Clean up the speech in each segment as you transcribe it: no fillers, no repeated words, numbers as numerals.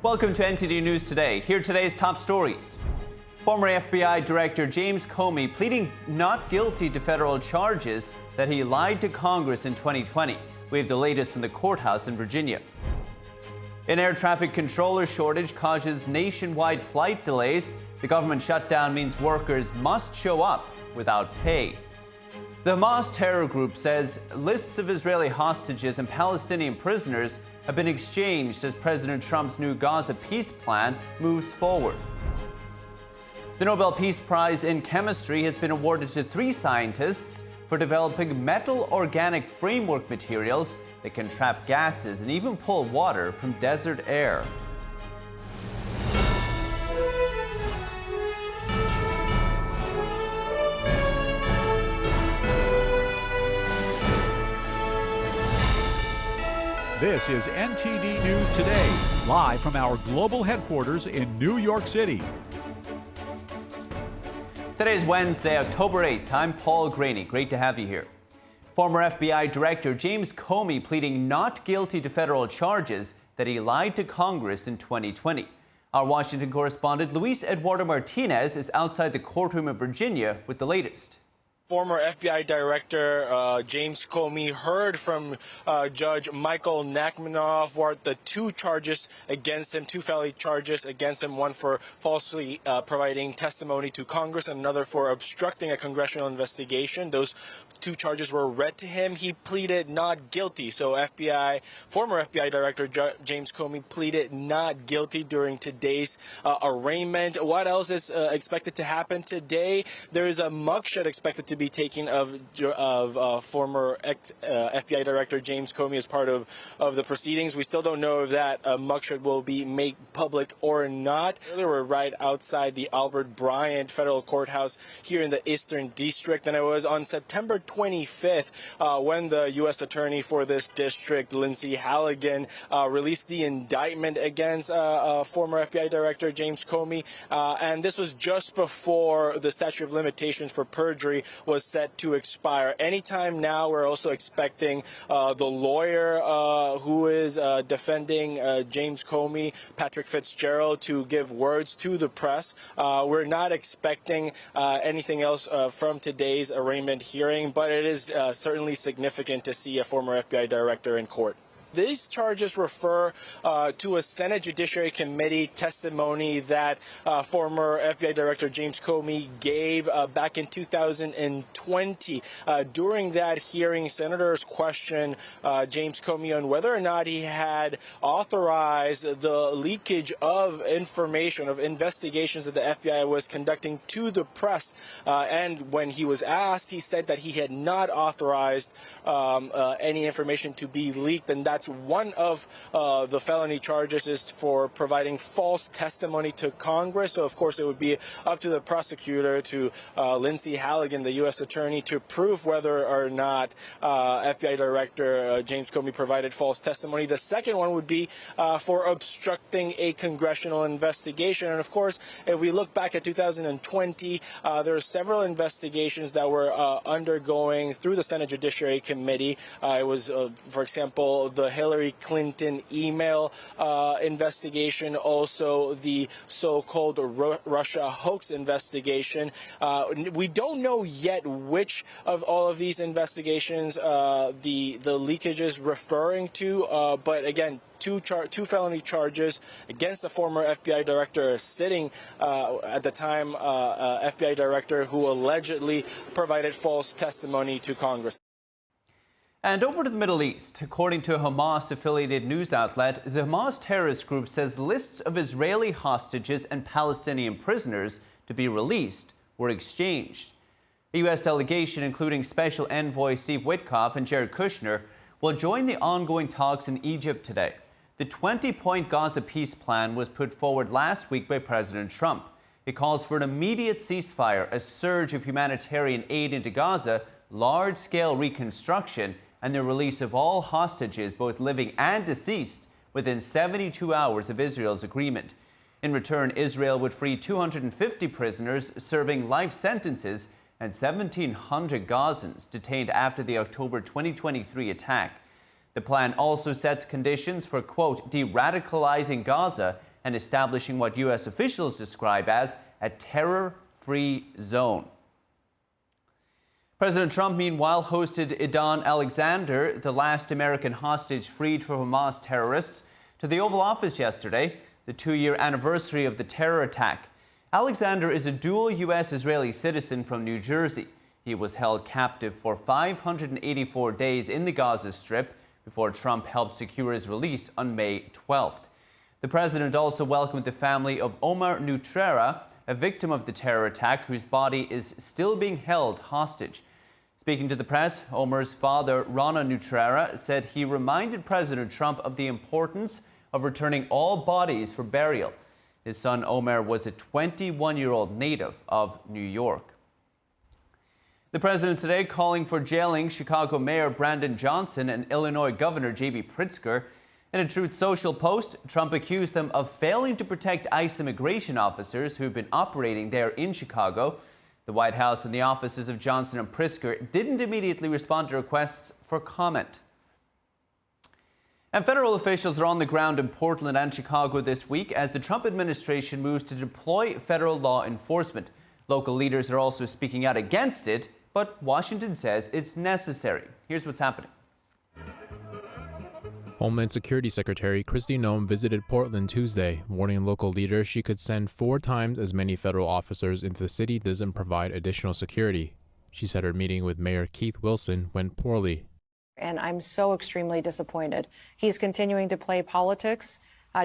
Welcome to NTD News Today. Here are today's top stories. Former FBI Director James Comey pleading not guilty to federal charges that he lied to Congress in 2020. We have the latest from the courthouse in Virginia. An air traffic controller shortage causes nationwide flight delays. The government shutdown means workers must show up without pay. The Hamas terror group says lists of Israeli hostages and Palestinian prisoners have been exchanged as President Trump's new Gaza peace plan moves forward. The Nobel Peace Prize in Chemistry has been awarded to 3 scientists for developing metal organic framework materials that can trap gases and even pull water from desert air. This is NTD News Today, live from our global headquarters in New York City. Today is Wednesday, October 8th. I'm Paul Graney. Great to have you here. Former FBI Director James Comey pleading not guilty to federal charges that he lied to Congress in 2020. Our Washington correspondent Luis Eduardo Martinez is outside the courtroom in Virginia with the latest. Former FBI Director James Comey heard from Judge Michael Nachmanoff what the 2 charges against him, 2 felony charges against him, one for falsely providing testimony to Congress and another for obstructing a congressional investigation. Those 2 charges were read to him. He pleaded not guilty. So former FBI Director James Comey pleaded not guilty during today's arraignment. What else is expected to happen today? There is a mugshot expected to be taken of former FBI Director James Comey as part of the proceedings. We still don't know if that mugshot will be made public or not. Earlier, we're right outside the Albert Bryant Federal Courthouse here in the Eastern District, and it was on September 25th when the U.S. Attorney for this district, Lindsay Halligan, released the indictment against former FBI Director James Comey, and this was just before the statute of limitations for perjury was set to expire. Anytime now, we're also expecting the lawyer who is defending James Comey, Patrick Fitzgerald, to give words to the press. We're not expecting anything else from today's arraignment hearing, but it is certainly significant to see a former FBI director in court. These charges refer to a Senate Judiciary Committee testimony that former FBI Director James Comey gave back in 2020. During that hearing, senators questioned James Comey on whether or not he had authorized the leakage of information, of investigations that the FBI was conducting to the press. And when he was asked, he said that he had not authorized any information to be leaked, and that's one of the felony charges is for providing false testimony to Congress. So, of course, it would be up to the prosecutor, to Lindsay Halligan, the U.S. Attorney, to prove whether or not FBI Director James Comey provided false testimony. The second one would be for obstructing a congressional investigation. And, of course, if we look back at 2020, there are several investigations that were undergoing through the Senate Judiciary Committee. It was, for example, the Hillary Clinton email investigation, also the so-called Russia hoax investigation. We don't know yet which of all of these investigations the leakage is referring to, but again, 2 felony charges against the former FBI director sitting at the time FBI director who allegedly provided false testimony to Congress. And over to the Middle East. According to a Hamas-affiliated news outlet, the Hamas terrorist group says lists of Israeli hostages and Palestinian prisoners to be released were exchanged. A U.S. delegation, including Special Envoy Steve Witkoff and Jared Kushner, will join the ongoing talks in Egypt today. The 20-point Gaza peace plan was put forward last week by President Trump. It calls for an immediate ceasefire, a surge of humanitarian aid into Gaza, large-scale reconstruction, and the release of all hostages, both living and deceased, within 72 hours of Israel's agreement. In return, Israel would free 250 prisoners serving life sentences and 1,700 Gazans detained after the October 2023 attack. The plan also sets conditions for, quote, de-radicalizing Gaza and establishing what U.S. officials describe as a terror-free zone. President Trump, meanwhile, hosted Idan Alexander, the last American hostage freed from Hamas terrorists, to the Oval Office yesterday, the 2-year anniversary of the terror attack. Alexander is a dual U.S.-Israeli citizen from New Jersey. He was held captive for 584 days in the Gaza Strip before Trump helped secure his release on May 12th. The president also welcomed the family of Omar Nutrera, a victim of the terror attack whose body is still being held hostage. Speaking to the press, Omar's father, Rana Nutrera, said he reminded President Trump of the importance of returning all bodies for burial. His son Omar was a 21-year-old native of New York. The president today calling for jailing Chicago Mayor Brandon Johnson and Illinois Governor J.B. Pritzker. In a Truth Social post, Trump accused them of failing to protect ICE immigration officers who've been operating there in Chicago. The White House and the offices of Johnson and Pritzker didn't immediately respond to requests for comment. And federal officials are on the ground in Portland and Chicago this week as the Trump administration moves to deploy federal law enforcement. Local leaders are also speaking out against it, but Washington says it's necessary. Here's what's happening. Homeland Security Secretary Kristi Noem visited Portland Tuesday, warning local leaders she could send 4 times as many federal officers if the city doesn't provide additional security. She said her meeting with Mayor Keith Wilson went poorly. And I'm so extremely disappointed. He's continuing to play politics,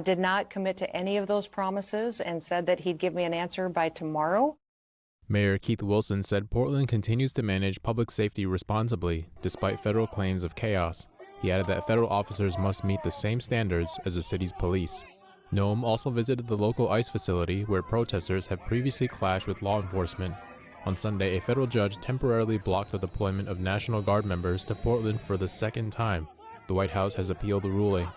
did not commit to any of those promises, and said that he'd give me an answer by tomorrow. Mayor Keith Wilson said Portland continues to manage public safety responsibly, despite federal claims of chaos. He added that federal officers must meet the same standards as the city's police. Noem also visited the local ICE facility where protesters have previously clashed with law enforcement. On Sunday, a federal judge temporarily blocked the deployment of National Guard members to Portland for the second time. The White House has appealed the ruling.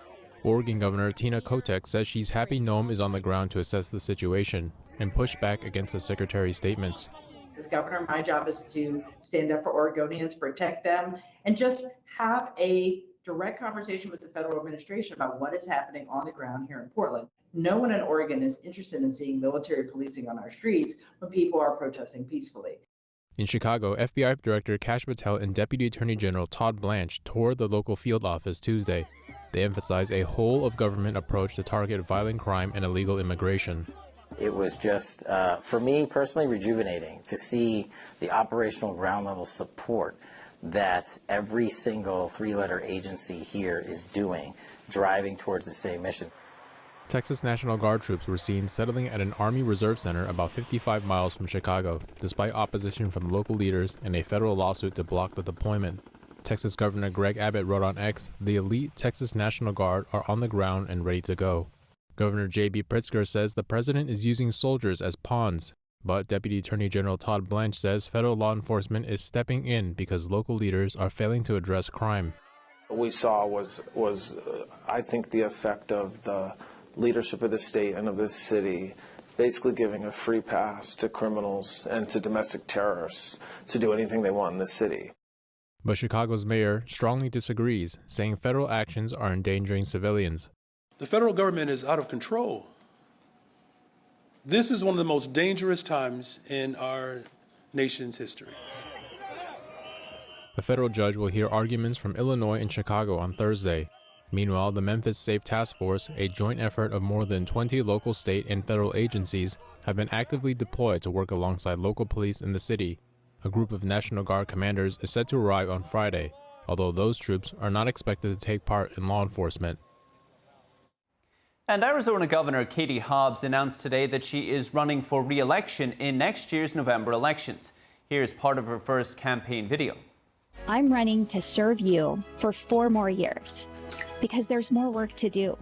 Oregon Governor Tina Kotek says she's happy Noem is on the ground to assess the situation and push back against the secretary's statements. As governor, my job is to stand up for Oregonians, protect them, and just have a direct conversation with the federal administration about what is happening on the ground here in Portland. No one in Oregon is interested in seeing military policing on our streets when people are protesting peacefully. In Chicago, FBI Director Kash Patel and Deputy Attorney General Todd Blanche toured the local field office Tuesday. They emphasized a whole-of-government approach to target violent crime and illegal immigration. It was just, for me personally, rejuvenating to see the operational ground-level support that every single 3-letter agency here is doing, driving towards the same mission. Texas National Guard troops were seen settling at an Army Reserve Center about 55 miles from Chicago, despite opposition from local leaders and a federal lawsuit to block the deployment. Texas Governor Greg Abbott wrote on X, "The elite Texas National Guard are on the ground and ready to go." Governor J.B. Pritzker says the president is using soldiers as pawns, but Deputy Attorney General Todd Blanche says federal law enforcement is stepping in because local leaders are failing to address crime. What we saw was I think, the effect of the leadership of the state and of this city basically giving a free pass to criminals and to domestic terrorists to do anything they want in the city. But Chicago's mayor strongly disagrees, saying federal actions are endangering civilians. The federal government is out of control. This is one of the most dangerous times in our nation's history. The federal judge will hear arguments from Illinois and Chicago on Thursday. Meanwhile, the Memphis Safe Task Force, a joint effort of more than 20 local, state, and federal agencies, have been actively deployed to work alongside local police in the city. A group of National Guard commanders is set to arrive on Friday, although those troops are not expected to take part in law enforcement. And Arizona Governor Katie Hobbs announced today that she is running for re-election in next year's November elections. Here's part of her first campaign video. I'm running to serve you for 4 more years because there's more work to do.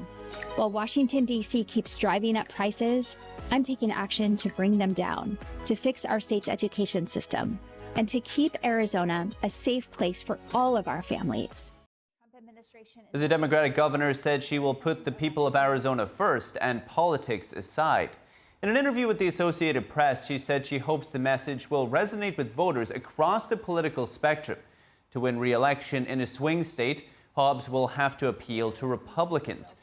While Washington, D.C. keeps driving up prices, I'm taking action to bring them down, to fix our state's education system, and to keep Arizona a safe place for all of our families. The Democratic governor said she will put the people of Arizona first and politics aside. In an interview with the Associated Press, she said she hopes the message will resonate with voters across the political spectrum. To win re-election in a swing state, Hobbs will have to appeal to Republicans.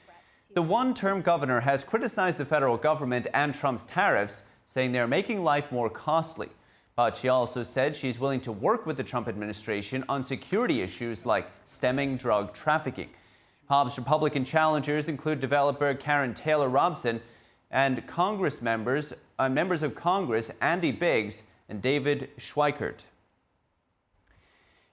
The one-term governor has criticized the federal government and Trump's tariffs, saying they're making life more costly. But she also said she's willing to work with the Trump administration on security issues like stemming drug trafficking. Hobbs' Republican challengers include developer Karen Taylor Robson and members of Congress Andy Biggs and David Schweikert.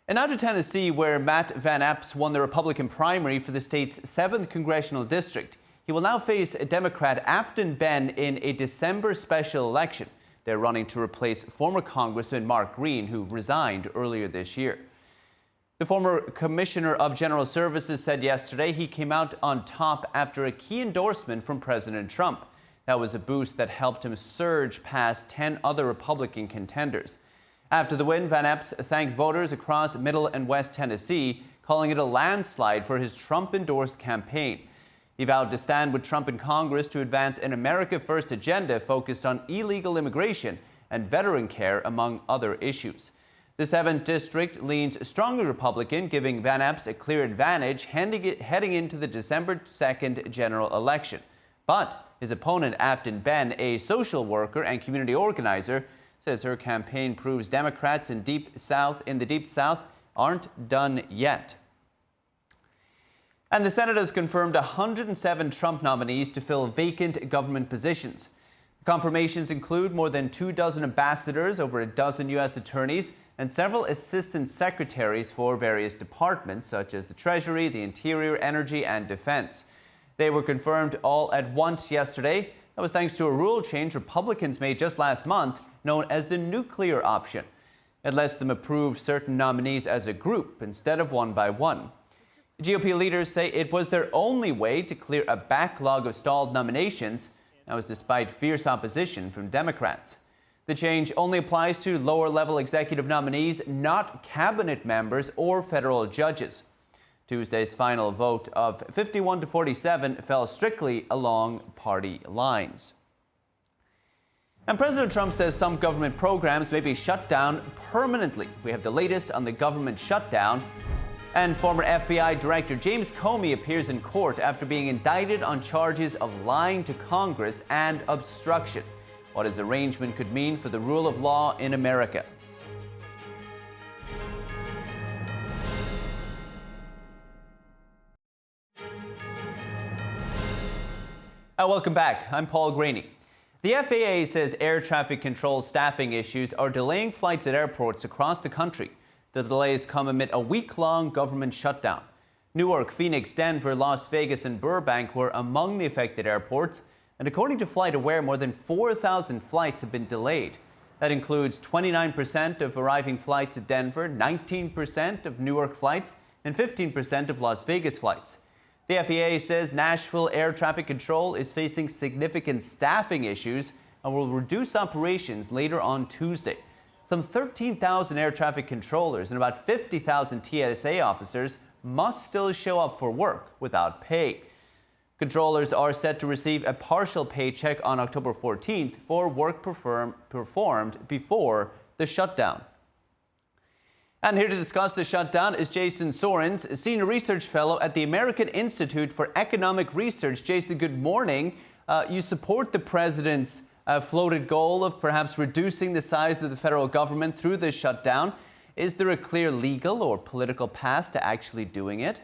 And now to Tennessee, where Matt Van Epps won the Republican primary for the state's 7th congressional district. He will now face Democrat Afton Benn in a December special election. They're running to replace former Congressman Mark Green, who resigned earlier this year. The former Commissioner of General Services said yesterday he came out on top after a key endorsement from President Trump. That was a boost that helped him surge past 10 other Republican contenders. After the win, Van Epps thanked voters across Middle and West Tennessee, calling it a landslide for his Trump-endorsed campaign. He vowed to stand with Trump in Congress to advance an America First agenda focused on illegal immigration and veteran care, among other issues. The 7th district leans strongly Republican, giving Van Epps a clear advantage heading into the December 2nd general election. But his opponent, Afton Benn, a social worker and community organizer, says her campaign proves Democrats in the Deep South aren't done yet. And the Senate has confirmed 107 Trump nominees to fill vacant government positions. Confirmations include more than 24 ambassadors, over a dozen U.S. attorneys, and several assistant secretaries for various departments, such as the Treasury, the Interior, Energy, and Defense. They were confirmed all at once yesterday. That was thanks to a rule change Republicans made just last month, known as the nuclear option. It lets them approve certain nominees as a group instead of one by one. GOP leaders say it was their only way to clear a backlog of stalled nominations. That was despite fierce opposition from Democrats. The change only applies to lower-level executive nominees, not cabinet members or federal judges. Tuesday's final vote of 51 to 47 fell strictly along party lines. And President Trump says some government programs may be shut down permanently. We have the latest on the government shutdown. And former FBI Director James Comey appears in court after being indicted on charges of lying to Congress and obstruction. What his arraignment could mean for the rule of law in America. Welcome back. I'm Paul Graney. The FAA says air traffic control staffing issues are delaying flights at airports across the country. The delays come amid a week-long government shutdown. Newark, Phoenix, Denver, Las Vegas, and Burbank were among the affected airports. And according to FlightAware, more than 4,000 flights have been delayed. That includes 29% of arriving flights at Denver, 19% of Newark flights, and 15% of Las Vegas flights. The FAA says Nashville Air Traffic Control is facing significant staffing issues and will reduce operations later on Tuesday. Some 13,000 air traffic controllers and about 50,000 TSA officers must still show up for work without pay. Controllers are set to receive a partial paycheck on October 14th for work performed before the shutdown. And here to discuss the shutdown is Jason Sorens, a senior research fellow at the American Institute for Economic Research. Jason, good morning. You support the president's floated goal of perhaps reducing the size of the federal government through this shutdown. Is there a clear legal or political path to actually doing it?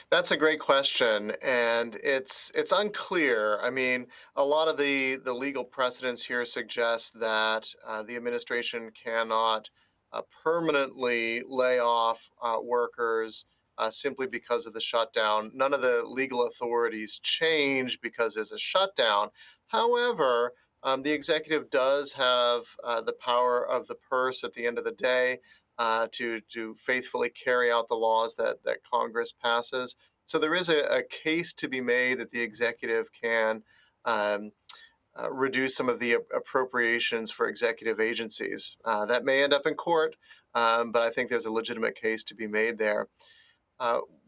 That's a great question, and it's unclear. I mean, a lot of the legal precedents here suggest that the administration cannot permanently lay off workers simply because of the shutdown. None of the legal authorities change because there's a shutdown. However, the executive does have the power of the purse at the end of the day to faithfully carry out the laws that Congress passes. So there is a case to be made that the executive can reduce some of the appropriations for executive agencies. That may end up in court, but I think there's a legitimate case to be made there.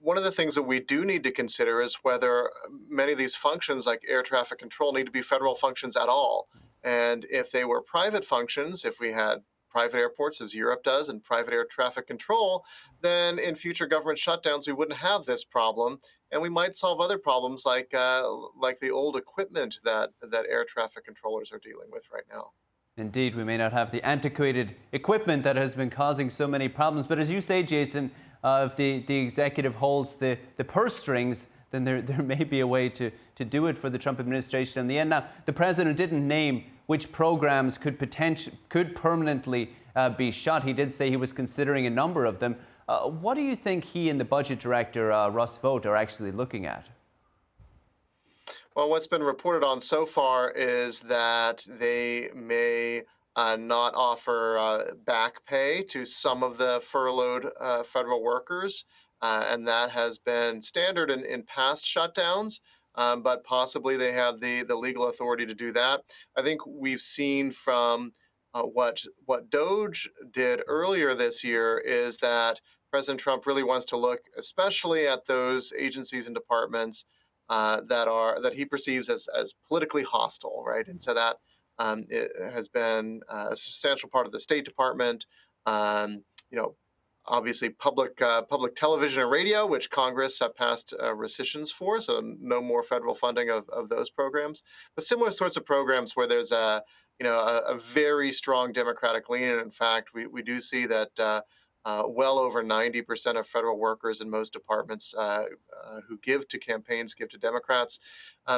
One of the things that we do need to consider is whether many of these functions, like air traffic control, need to be federal functions at all. And if they were private functions, if we had private airports as Europe does and private air traffic control, then in future government shutdowns, we wouldn't have this problem. And we might solve other problems like the old equipment that air traffic controllers are dealing with right now. Indeed, we may not have the antiquated equipment that has been causing so many problems. But as you say, Jason, if the executive holds the purse strings, then there may be a way to do it for the Trump administration in the end. Now, the president didn't name which programs could permanently be shut. He did say he was considering a number of them. What do you think he and the budget director, Russ Vought, are actually looking at? Well, what's been reported on so far is that they may not offer back pay to some of the furloughed federal workers. And that has been standard in past shutdowns, but possibly they have the legal authority to do that. I think we've seen from what DOGE did earlier this year is that President Trump really wants to look especially at those agencies and departments that he perceives as politically hostile, right? And so that it has been a substantial part of the State Department. Obviously, public television and radio, which Congress passed rescissions for, so no more federal funding of those programs. But similar sorts of programs where there's a very strong Democratic lean, and in fact, we do see that well over 90% of federal workers in most departments who give to campaigns give to Democrats.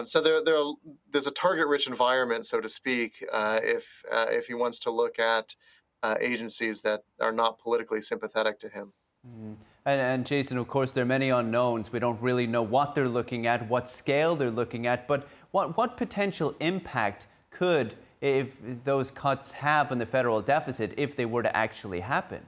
So there's a target-rich environment, so to speak, if he wants to look at agencies that are not politically sympathetic to him. And Jason, of course, there are many unknowns. We don't really know what they're looking at, what scale they're looking at, but what potential impact could if those cuts have on the federal deficit if they were to actually happen?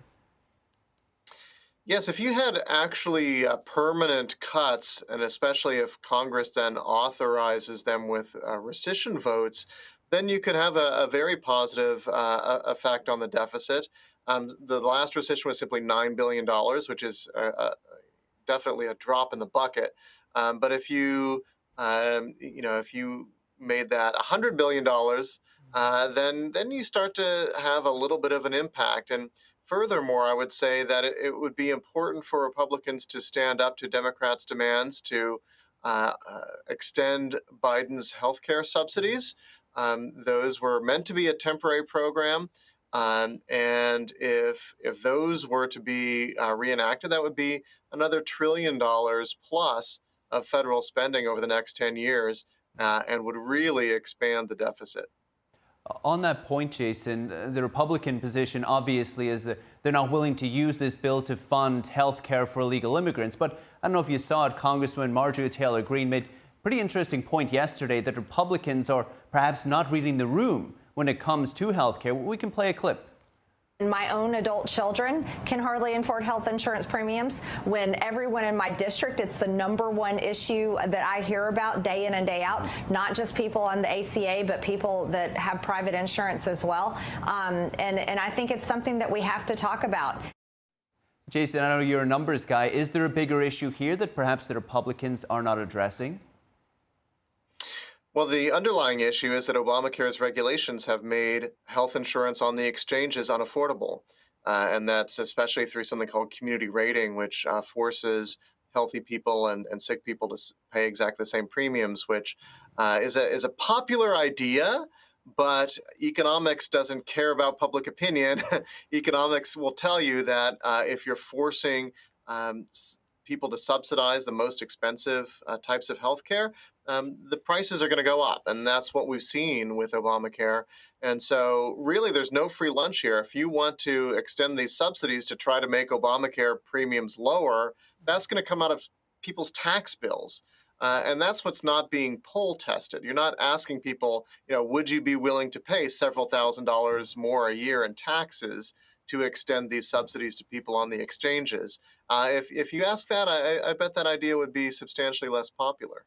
Yes, if you had actually permanent cuts, and especially if Congress then authorizes them with rescission votes, then you could have a very positive effect on the deficit. The last rescission was simply $9 billion, which is definitely a drop in the bucket. But if you made that $100 billion, then you start to have a little bit of an impact. And furthermore, I would say that it would be important for Republicans to stand up to Democrats' demands to extend Biden's health care subsidies. Those were meant to be a temporary program, and if those were to be reenacted, that would be another $1 trillion plus of federal spending over the next 10 years, and would really expand the deficit. On that point, Jason, the Republican position obviously is they're not willing to use this bill to fund health care for illegal immigrants. But I don't know if you saw it, Congresswoman Marjorie Taylor Greene made pretty interesting point yesterday that Republicans are perhaps not reading the room when it comes to health care. We can play a clip. My own adult children can hardly afford health insurance premiums. When everyone in my district, it's the #1 issue that I hear about day in and day out, not just people on the ACA, but people that have private insurance as well. And I think it's something that we have to talk about. Jason, I know you're a numbers guy. Is there a bigger issue here that perhaps the Republicans are not addressing? Well, the underlying issue is that Obamacare's regulations have made health insurance on the exchanges unaffordable. And that's especially through something called community rating, which forces healthy people and sick people to pay exactly the same premiums, which is a popular idea. But economics doesn't care about public opinion. Economics will tell you that if you're forcing people to subsidize the most expensive types of healthcare, the prices are going to go up. And that's what we've seen with Obamacare. And so really, there's no free lunch here. If you want to extend these subsidies to try to make Obamacare premiums lower, that's going to come out of people's tax bills. And that's what's not being poll tested. You're not asking people, would you be willing to pay several $1,000s more a year in taxes to extend these subsidies to people on the exchanges? If you ask that, I bet that idea would be substantially less popular.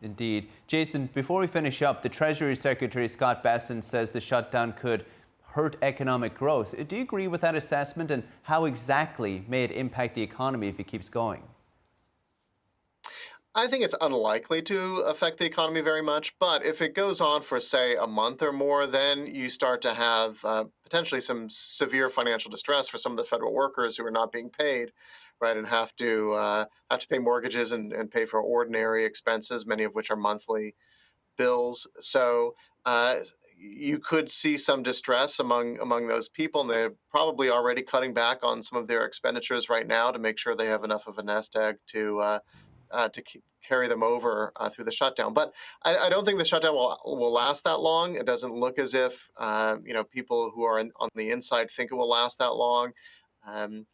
Indeed. Jason, before we finish up, the Treasury Secretary Scott Bessent says the shutdown could hurt economic growth. Do you agree with that assessment, and how exactly may it impact the economy if it keeps going? I think it's unlikely to affect the economy very much, but if it goes on for, say, a month or more, then you start to have potentially some severe financial distress for some of the federal workers who are not being paid, right, and have to pay mortgages and pay for ordinary expenses, many of which are monthly bills. So you could see some distress among those people, and they're probably already cutting back on some of their expenditures right now to make sure they have enough of a nest egg to carry them over through the shutdown. But I don't think the shutdown will last that long. It doesn't look as if people who are on the inside think it will last that long. Um,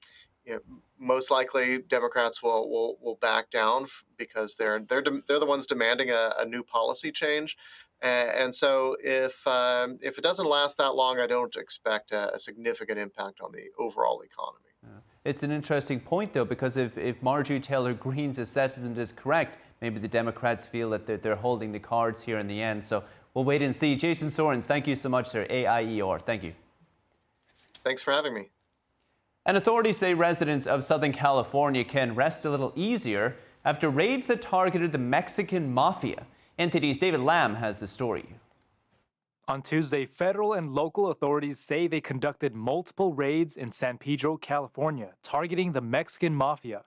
Most likely, Democrats will back down because they're the ones demanding a new policy change. And so, if it doesn't last that long, I don't expect a significant impact on the overall economy. It's an interesting point, though, because if Marjorie Taylor Greene's assessment is correct, maybe the Democrats feel that they're holding the cards here in the end. So we'll wait and see. Jason Sorens, thank you so much, sir. AIER, thank you. Thanks for having me. And authorities say residents of Southern California can rest a little easier after raids that targeted the Mexican mafia. NTD's David Lamb has the story. On Tuesday, federal and local authorities say they conducted multiple raids in San Pedro, California, targeting the Mexican mafia.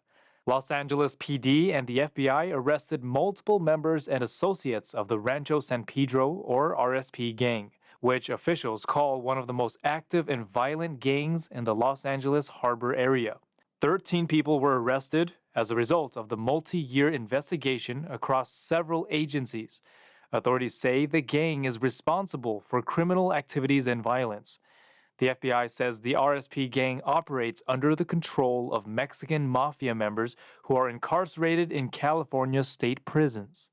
Los Angeles PD and the FBI arrested multiple members and associates of the Rancho San Pedro, or R-S.D gang, which officials call one of the most active and violent gangs in the Los Angeles harbor area. 13 people were arrested as a result of the multi-year investigation across several agencies. Authorities say the gang is responsible for criminal activities and violence. The FBI says the R.S.D gang operates under the control of Mexican mafia members who are incarcerated in California state prisons.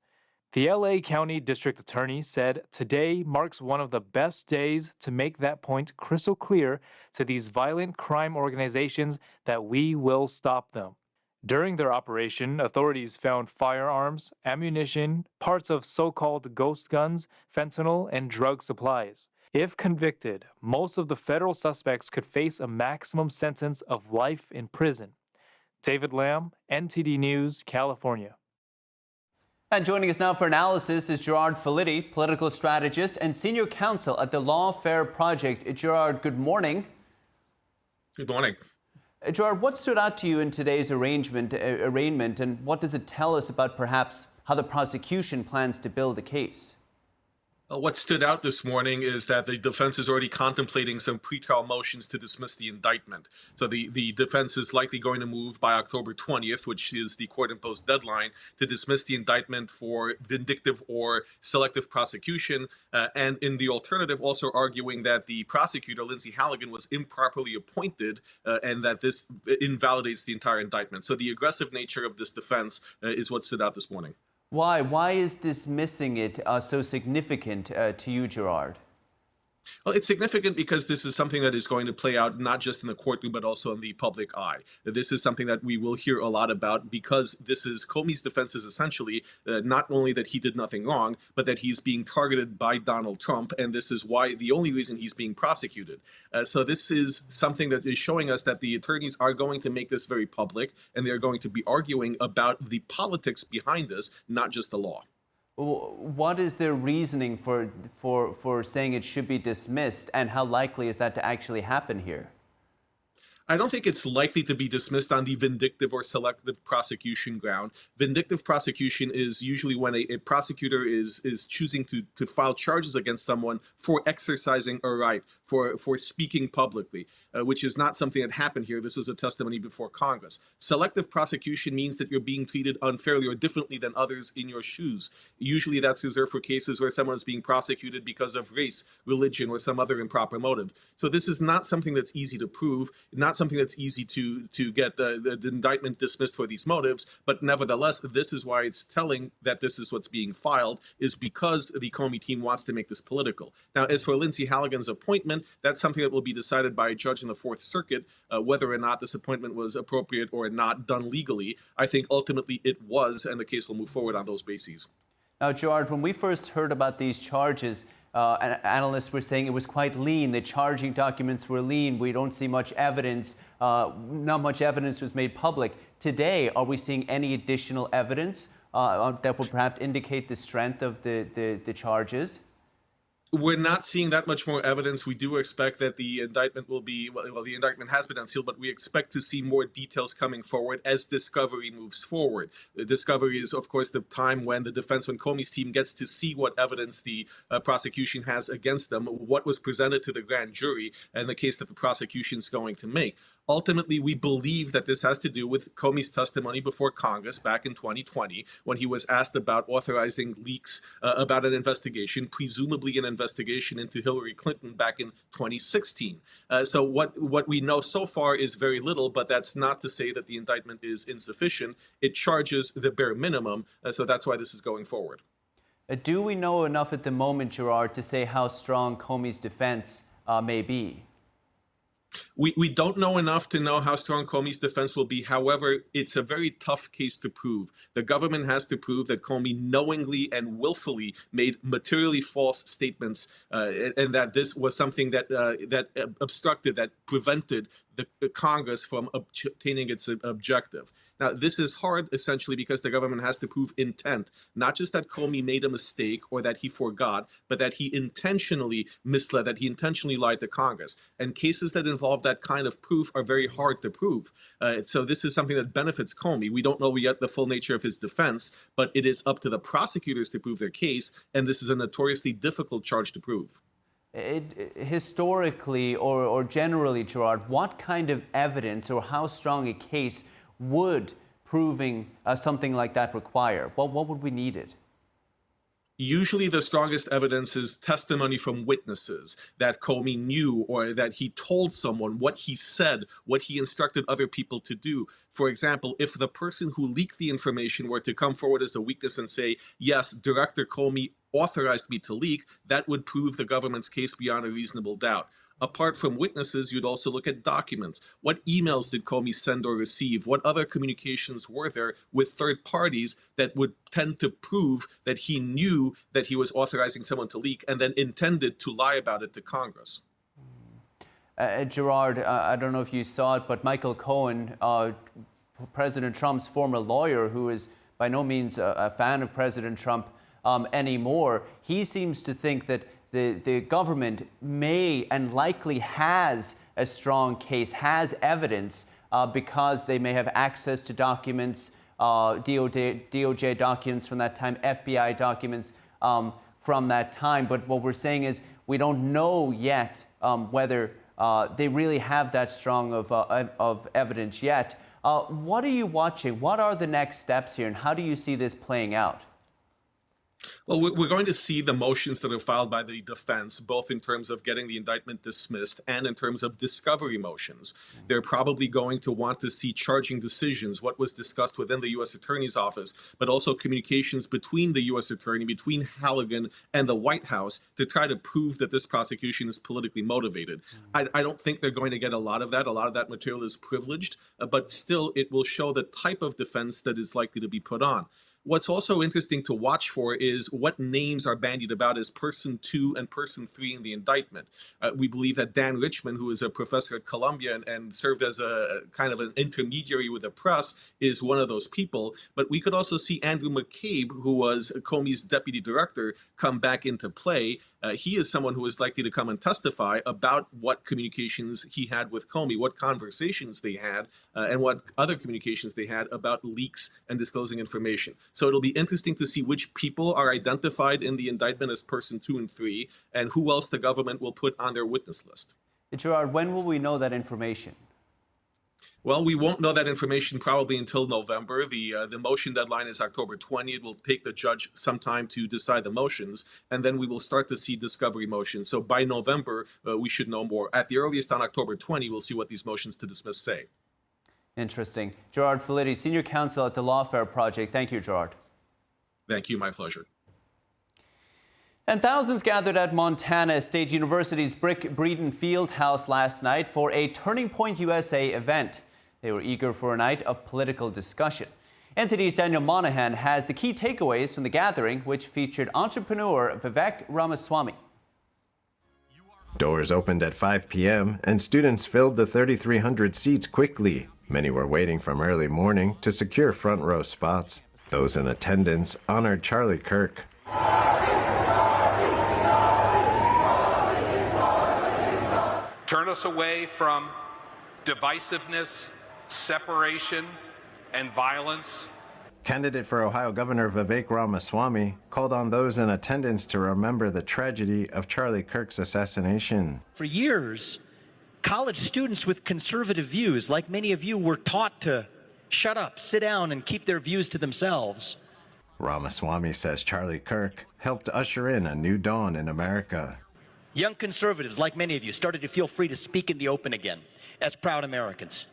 The L.A. County District Attorney said today marks one of the best days to make that point crystal clear to these violent crime organizations that we will stop them. During their operation, authorities found firearms, ammunition, parts of so-called ghost guns, fentanyl, and drug supplies. If convicted, most of the federal suspects could face a maximum sentence of life in prison. David Lamb, NTD News, California. And joining us now for analysis is Gerard Filitti, political strategist and senior counsel at the Lawfare Project. Gerard, good morning. Good morning. Gerard, what stood out to you in today's arraignment, and what does it tell us about perhaps how the prosecution plans to build a case? What stood out this morning is that the defense is already contemplating some pretrial motions to dismiss the indictment. So the defense is likely going to move by October 20th, which is the court-imposed deadline, to dismiss the indictment for vindictive or selective prosecution, and in the alternative also arguing that the prosecutor, Lindsay Halligan, was improperly appointed and that this invalidates the entire indictment. So the aggressive nature of this defense is what stood out this morning. Why? Why is dismissing it so significant to you, Gerard? Well, it's significant because this is something that is going to play out not just in the courtroom, but also in the public eye. This is something that we will hear a lot about because this is Comey's defense is essentially not only that he did nothing wrong, but that he's being targeted by Donald Trump. And this is why the only reason he's being prosecuted. So this is something that is showing us that the attorneys are going to make this very public, and they're going to be arguing about the politics behind this, not just the law. What is their reasoning for saying it should be dismissed, and how likely is that to actually happen here? I don't think it's likely to be dismissed on the vindictive or selective prosecution ground. Vindictive prosecution is usually when a prosecutor is choosing to file charges against someone for exercising a right, for speaking publicly, which is not something that happened here. This was a testimony before Congress. Selective prosecution means that you're being treated unfairly or differently than others in your shoes. Usually that's reserved for cases where someone is being prosecuted because of race, religion, or some other improper motive. So this is not something that's easy to prove, not something that's easy to get the indictment dismissed for these motives, but nevertheless, this is why it's telling that this is what's being filed, is because the Comey team wants to make this political. Now, as for Lindsay Halligan's appointment, that's something that will be decided by a judge in the Fourth Circuit, whether or not this appointment was appropriate or not done legally. I think ultimately it was, and the case will move forward on those bases. Now, Gerard, when we first heard about these charges, analysts were saying it was quite lean. The charging documents were lean. We don't see much evidence. Not much evidence was made public. Today, are we seeing any additional evidence, that would perhaps indicate the strength of the charges? We're not seeing that much more evidence. We do expect that the indictment will be, well, the indictment has been unsealed, but we expect to see more details coming forward as discovery moves forward. The discovery is, of course, the time when when Comey's team gets to see what evidence the prosecution has against them, what was presented to the grand jury, and the case that the prosecution is going to make. Ultimately, we believe that this has to do with Comey's testimony before Congress back in 2020 when he was asked about authorizing leaks about an investigation, presumably an investigation into Hillary Clinton back in 2016. So what we know so far is very little, but that's not to say that the indictment is insufficient. It charges the bare minimum, so that's why this is going forward. Do we know enough at the moment, Gerard, to say how strong Comey's defense may be? We don't know enough to know how strong Comey's defense will be. However, it's a very tough case to prove. The government has to prove that Comey knowingly and willfully made materially false statements, and that this was something that obstructed, that prevented the Congress from obtaining its objective. Now, this is hard essentially because the government has to prove intent, not just that Comey made a mistake or that he forgot, but that he intentionally misled, that he intentionally lied to Congress. And cases that involve that kind of proof are very hard to prove. So this is something that benefits Comey. We don't know yet the full nature of his defense, but it is up to the prosecutors to prove their case, and this is a notoriously difficult charge to prove. Historically or generally, Gerard, what kind of evidence or how strong a case would proving something like that require? What would we need it? Usually the strongest evidence is testimony from witnesses that Comey knew or that he told someone what he said, what he instructed other people to do. For example, if the person who leaked the information were to come forward as a witness and say, yes, Director Comey authorized me to leak, that would prove the government's case beyond a reasonable doubt. Apart from witnesses, you'd also look at documents. What emails did Comey send or receive? What other communications were there with third parties that would tend to prove that he knew that he was authorizing someone to leak and then intended to lie about it to Congress? Gerard, I don't know if you saw it, but Michael Cohen, President Trump's former lawyer, who is by no means a fan of President Trump anymore, he seems to think that the government may and likely has a strong case, has evidence because they may have access to documents, DOJ documents from that time, FBI documents from that time. But what we're saying is we don't know yet whether they really have that strong of evidence yet. What are you watching? What are the next steps here, and how do you see this playing out? Well, we're going to see the motions that are filed by the defense, both in terms of getting the indictment dismissed and in terms of discovery motions. They're probably going to want to see charging decisions, what was discussed within the U.S. Attorney's Office, but also communications between the U.S. Attorney, between Halligan and the White House to try to prove that this prosecution is politically motivated. I don't think they're going to get a lot of that. A lot of that material is privileged, but still it will show the type of defense that is likely to be put on. What's also interesting to watch for is what names are bandied about as person 2 and person 3 in the indictment. We believe that Dan Richman, who is a professor at Columbia and served as a kind of an intermediary with the press, is one of those people. But we could also see Andrew McCabe, who was Comey's deputy director, come back into play. He is someone who is likely to come and testify about what communications he had with Comey, what conversations they had, and what other communications they had about leaks and disclosing information. So it'll be interesting to see which people are identified in the indictment as person 2 and 3, and who else the government will put on their witness list. Gerard, when will we know that information? Well, we won't know that information probably until November. The motion deadline is October 20. It will take the judge some time to decide the motions, and then we will start to see discovery motions. So by November, we should know more. At the earliest on October 20, we'll see what these motions to dismiss say. Interesting. Gerard Filitti, Senior Counsel at the Lawfare Project. Thank you, Gerard. Thank you. My pleasure. And thousands gathered at Montana State University's Brick Breeden Fieldhouse last night for a Turning Point USA event. They were eager for a night of political discussion. NTD's Daniel Monahan has the key takeaways from the gathering, which featured entrepreneur Vivek Ramaswamy. Doors opened at 5 p.m. and students filled the 3,300 seats quickly. Many were waiting from early morning to secure front row spots. Those in attendance honored Charlie Kirk. Turn us away from divisiveness, separation, and violence. Candidate for Ohio Governor Vivek Ramaswamy called on those in attendance to remember the tragedy of Charlie Kirk's assassination. For years, college students with conservative views, like many of you, were taught to shut up, sit down, and keep their views to themselves. Ramaswamy says Charlie Kirk helped usher in a new dawn in America. Young conservatives, like many of you, started to feel free to speak in the open again as proud Americans.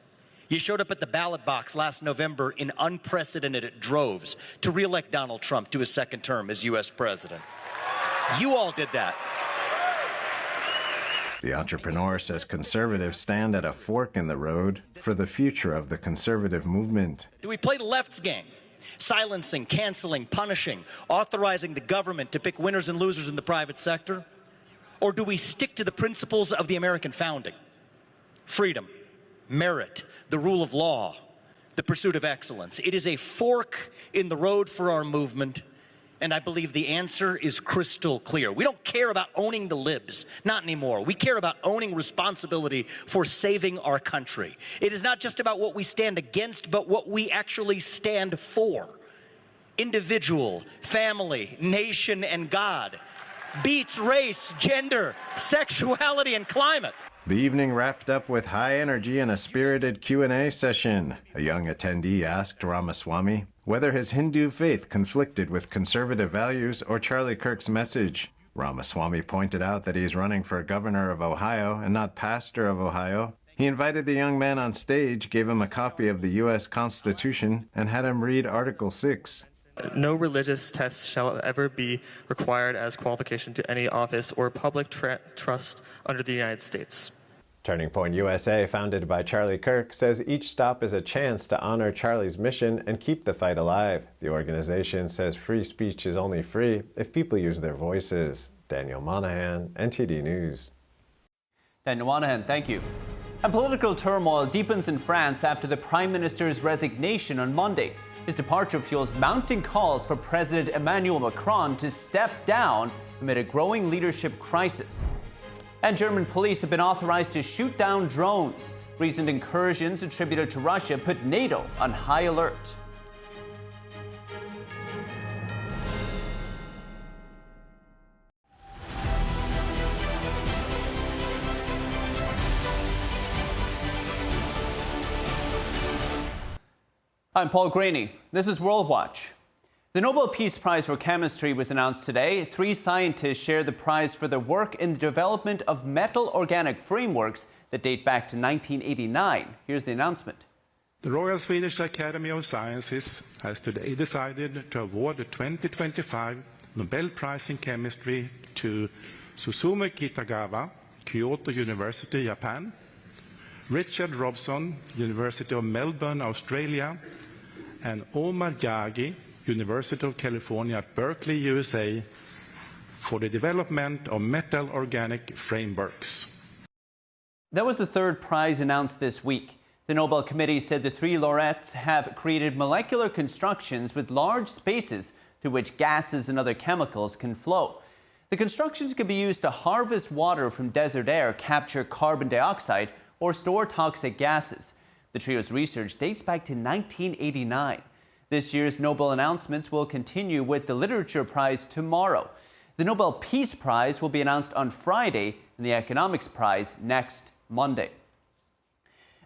You showed up at the ballot box last November in unprecedented droves to re-elect Donald Trump to his second term as U.S. president. You all did that. The entrepreneur says conservatives stand at a fork in the road for the future of the conservative movement. Do we play the left's game? Silencing, canceling, punishing, authorizing the government to pick winners and losers in the private sector? Or do we stick to the principles of the American founding? Freedom, merit, the rule of law, the pursuit of excellence. It is a fork in the road for our movement, and I believe the answer is crystal clear. We don't care about owning the libs, not anymore. We care about owning responsibility for saving our country. It is not just about what we stand against, but what we actually stand for. Individual, family, nation, and God. Beats race, gender, sexuality, and climate. The evening wrapped up with high energy and a spirited Q&A session. A young attendee asked Ramaswamy whether his Hindu faith conflicted with conservative values or Charlie Kirk's message. Ramaswamy pointed out that he's running for governor of Ohio and not pastor of Ohio. He invited the young man on stage, gave him a copy of the U.S. Constitution, and had him read Article 6. No religious test shall ever be required as qualification to any office or public trust under the United States. Turning Point USA, founded by Charlie Kirk, says each stop is a chance to honor Charlie's mission and keep the fight alive. The organization says free speech is only free if people use their voices. Daniel Monahan, NTD News. Daniel Monahan, thank you. And political turmoil deepens in France after the Prime Minister's resignation on Monday. His departure fuels mounting calls for President Emmanuel Macron to step down amid a growing leadership crisis. And German police have been authorized to shoot down drones. Recent incursions attributed to Russia put NATO on high alert. I'm Paul Graney. This is World Watch. The Nobel Peace Prize for Chemistry was announced today. 3 scientists share the prize for their work in the development of metal organic frameworks that date back to 1989. Here's the announcement. The Royal Swedish Academy of Sciences has today decided to award the 2025 Nobel Prize in Chemistry to Susumu Kitagawa, Kyoto University, Japan, Richard Robson, University of Melbourne, Australia, and Omar Yagi, University of California at Berkeley, USA, for the development of metal organic frameworks. That was the 3rd prize announced this week. The Nobel Committee said the 3 laureates have created molecular constructions with large spaces through which gases and other chemicals can flow. The constructions can be used to harvest water from desert air, capture carbon dioxide, or store toxic gases. The trio's research dates back to 1989. This year's Nobel announcements will continue with the Literature Prize tomorrow. The Nobel Peace Prize will be announced on Friday and the Economics Prize next Monday.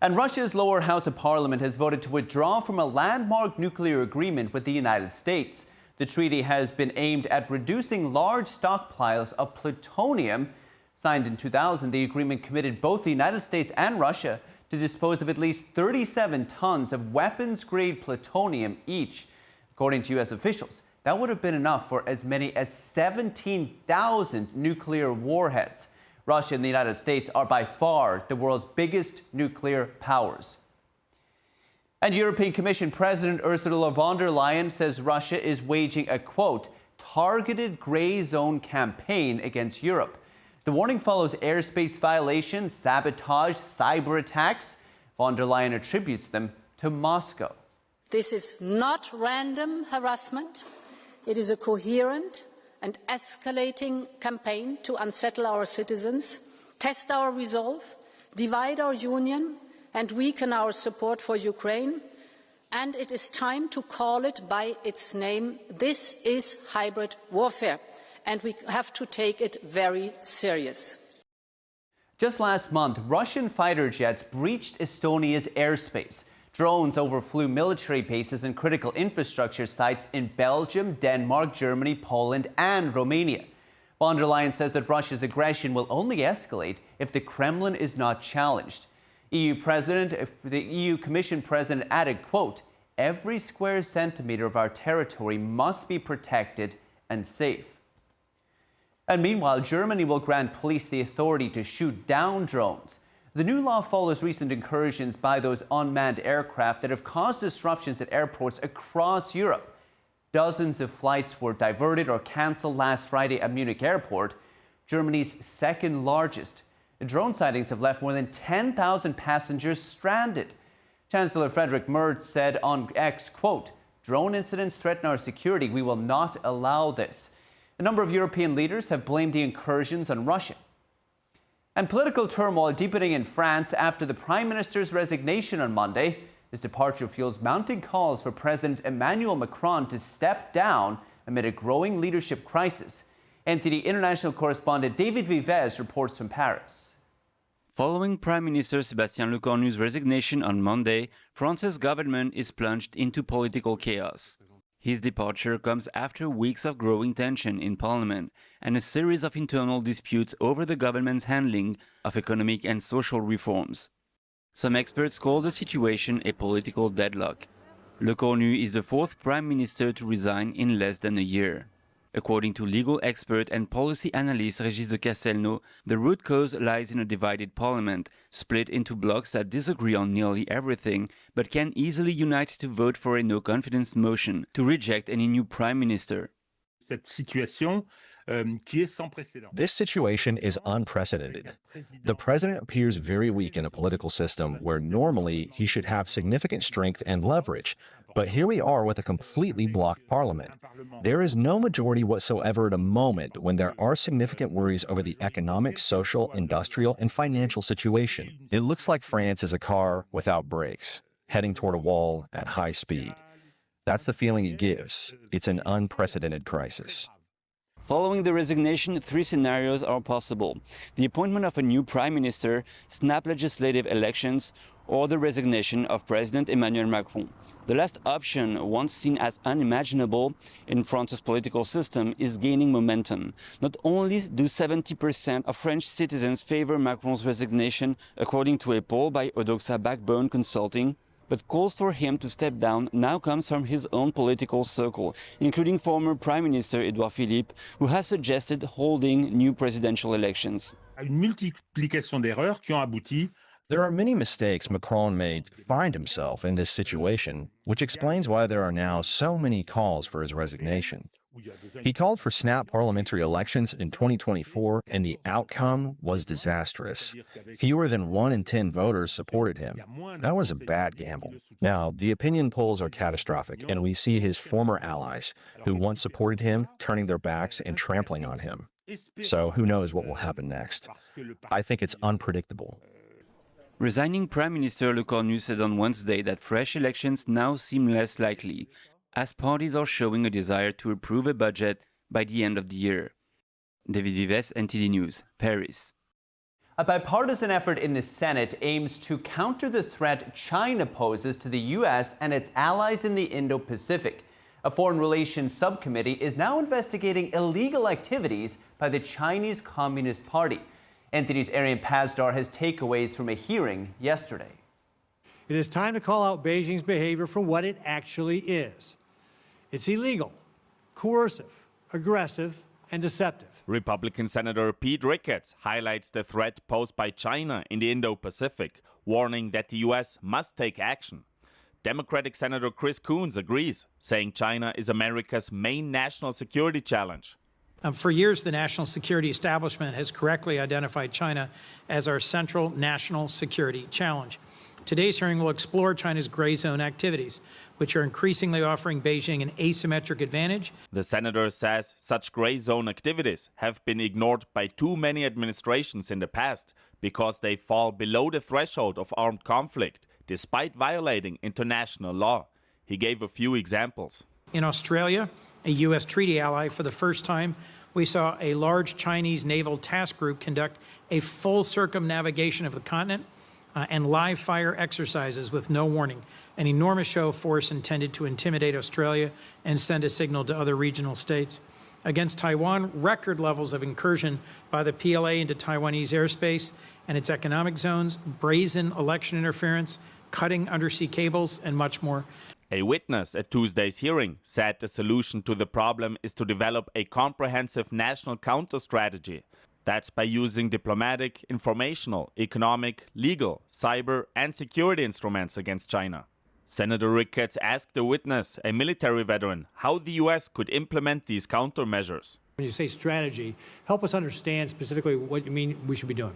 And Russia's lower house of parliament has voted to withdraw from a landmark nuclear agreement with the United States. The treaty has been aimed at reducing large stockpiles of plutonium. Signed in 2000, the agreement committed both the United States and Russia to dispose of at least 37 tons of weapons-grade plutonium each. According to U.S. officials, that would have been enough for as many as 17,000 nuclear warheads. Russia and the United States are by far the world's biggest nuclear powers. And European Commission President Ursula von der Leyen says Russia is waging a, quote, targeted gray zone campaign against Europe. The warning follows airspace violations, sabotage, cyber attacks. Von der Leyen attributes them to Moscow. This is not random harassment. It is a coherent and escalating campaign to unsettle our citizens, test our resolve, divide our union, and weaken our support for Ukraine. And it is time to call it by its name. This is hybrid warfare, and we have to take it very serious. Just last month, Russian fighter jets breached Estonia's airspace. Drones overflew military bases and critical infrastructure sites in Belgium, Denmark, Germany, Poland, and Romania. Von der Leyen says that Russia's aggression will only escalate if the Kremlin is not challenged. The EU Commission President added, quote, "Every square centimeter of our territory must be protected and safe." And meanwhile, Germany will grant police the authority to shoot down drones. The new law follows recent incursions by those unmanned aircraft that have caused disruptions at airports across Europe. Dozens of flights were diverted or cancelled last Friday at Munich Airport, Germany's second largest. The drone sightings have left more than 10,000 passengers stranded. Chancellor Friedrich Merz said on X, quote, "Drone incidents threaten our security. We will not allow this." A number of European leaders have blamed the incursions on Russia. And political turmoil deepening in France after the Prime Minister's resignation on Monday. His departure fuels mounting calls for President Emmanuel Macron to step down amid a growing leadership crisis. NTD international correspondent David Vives reports from Paris. Following Prime Minister Sébastien Lecornu's resignation on Monday, France's government is plunged into political chaos. His departure comes after weeks of growing tension in parliament and a series of internal disputes over the government's handling of economic and social reforms. Some experts call the situation a political deadlock. Lecornu is the fourth prime minister to resign in less than a year. According to legal expert and policy analyst Régis de Castelnau, the root cause lies in a divided parliament, split into blocs that disagree on nearly everything, but can easily unite to vote for a no-confidence motion to reject any new prime minister. This situation is unprecedented. The president appears very weak in a political system where normally he should have significant strength and leverage, but here we are with a completely blocked parliament. There is no majority whatsoever at a moment when there are significant worries over the economic, social, industrial, and financial situation. It looks like France is a car without brakes, heading toward a wall at high speed. That's the feeling it gives. It's an unprecedented crisis. Following the resignation, three scenarios are possible: the appointment of a new prime minister, snap legislative elections, or the resignation of President Emmanuel Macron. The last option, once seen as unimaginable in France's political system, is gaining momentum. Not only do 70% of French citizens favor Macron's resignation, according to a poll by Odoxa Backbone Consulting, but calls for him to step down now comes from his own political circle, including former Prime Minister Edouard Philippe, who has suggested holding new presidential elections. There are many mistakes Macron made to find himself in this situation, which explains why there are now so many calls for his resignation. He called for snap parliamentary elections in 2024, and the outcome was disastrous. Fewer than 1 in 10 voters supported him. That was a bad gamble. Now, the opinion polls are catastrophic, and we see his former allies, who once supported him, turning their backs and trampling on him. So who knows what will happen next? I think it's unpredictable. Resigning Prime Minister Lecornu said on Wednesday that fresh elections now seem less likely, as parties are showing a desire to approve a budget by the end of the year. David Vives, NTD News, Paris. A bipartisan effort in the Senate aims to counter the threat China poses to the U.S. and its allies in the Indo-Pacific. A foreign relations subcommittee is now investigating illegal activities by the Chinese Communist Party. NTD's Arian Pazdar has takeaways from a hearing yesterday. It is time to call out Beijing's behavior for what it actually is. It's illegal, coercive, aggressive, and deceptive. Republican Senator Pete Ricketts highlights the threat posed by China in the Indo-Pacific, warning that the U.S. must take action. Democratic Senator Chris Coons agrees, saying China is America's main national security challenge. For years, the national security establishment has correctly identified China as our central national security challenge. Today's hearing will explore China's gray zone activities, which are increasingly offering Beijing an asymmetric advantage. The senator says such gray zone activities have been ignored by too many administrations in the past because they fall below the threshold of armed conflict, despite violating international law. He gave a few examples. In Australia, a U.S. treaty ally, for the first time, we saw a large Chinese naval task group conduct a full circumnavigation of the continent and live fire exercises with no warning, an enormous show of force intended to intimidate Australia and send a signal to other regional states. Against Taiwan, record levels of incursion by the PLA into Taiwanese airspace and its economic zones, brazen election interference, cutting undersea cables, and much more. A witness at Tuesday's hearing said the solution to the problem is to develop a comprehensive national counter-strategy. That's by using diplomatic, informational, economic, legal, cyber, and security instruments against China. Senator Ricketts asked the witness, a military veteran, how the U.S. could implement these countermeasures. When you say strategy, help us understand specifically what you mean we should be doing.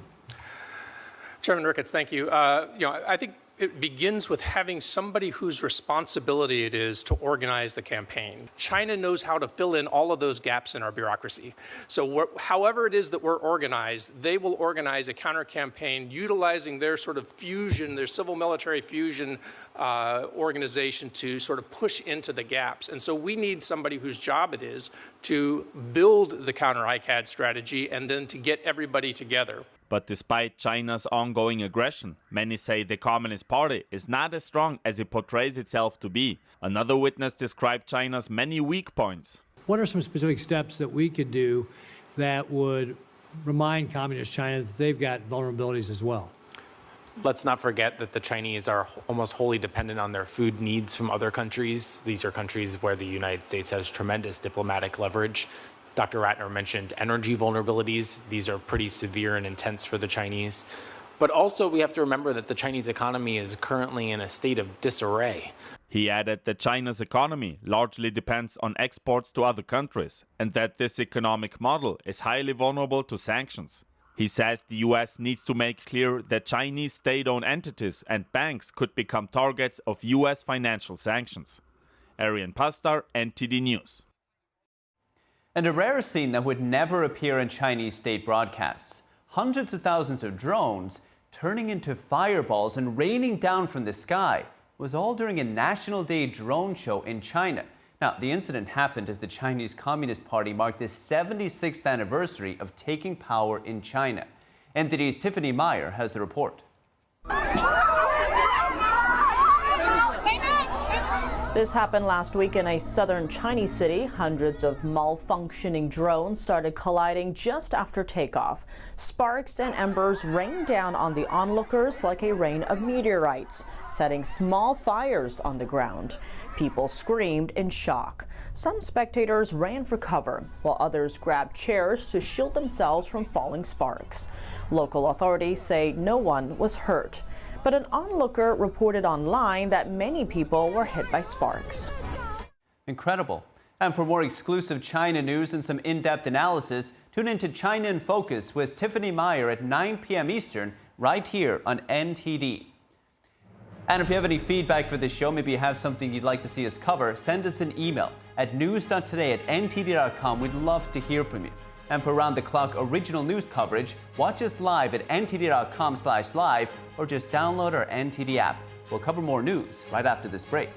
Chairman Ricketts, thank you. I think it begins with having somebody whose responsibility it is to organize the campaign. China knows how to fill in all of those gaps in our bureaucracy. So however it is that we're organized, they will organize a counter-campaign utilizing their sort of fusion, their civil-military fusion organization to sort of push into the gaps. And so we need somebody whose job it is to build the counter-ICAD strategy and then to get everybody together. But despite China's ongoing aggression, many say the Communist Party is not as strong as it portrays itself to be. Another witness described China's many weak points. What are some specific steps that we could do that would remind Communist China that they've got vulnerabilities as well? Let's not forget that the Chinese are almost wholly dependent on their food needs from other countries. These are countries where the United States has tremendous diplomatic leverage. Dr. Ratner mentioned energy vulnerabilities. These are pretty severe and intense for the Chinese. But also we have to remember that the Chinese economy is currently in a state of disarray. He added that China's economy largely depends on exports to other countries and that this economic model is highly vulnerable to sanctions. He says the U.S. needs to make clear that Chinese state-owned entities and banks could become targets of U.S. financial sanctions. Arian Pastar, NTD News. And a rare scene that would never appear in Chinese state broadcasts. Hundreds of thousands of drones turning into fireballs and raining down from the sky was all during a National Day drone show in China. Now, the incident happened as the Chinese Communist Party marked the 76th anniversary of taking power in China. NTD's Tiffany Meyer has the report. This happened last week in a southern Chinese city. Hundreds of malfunctioning drones started colliding just after takeoff. Sparks and embers rained down on the onlookers like a rain of meteorites, setting small fires on the ground. People screamed in shock. Some spectators ran for cover, while others grabbed chairs to shield themselves from falling sparks. Local authorities say no one was hurt. But an onlooker reported online that many people were hit by sparks. Incredible. And for more exclusive China news and some in-depth analysis, tune into China in Focus with Tiffany Meyer at 9 p.m. Eastern, right here on NTD. And if you have any feedback for this show, maybe you have something you'd like to see us cover, send us an email at news.today@ntd.com. We'd love to hear from you. And for round-the-clock original news coverage, watch us live at ntd.com/live or just download our NTD app. We'll cover more news right after this break.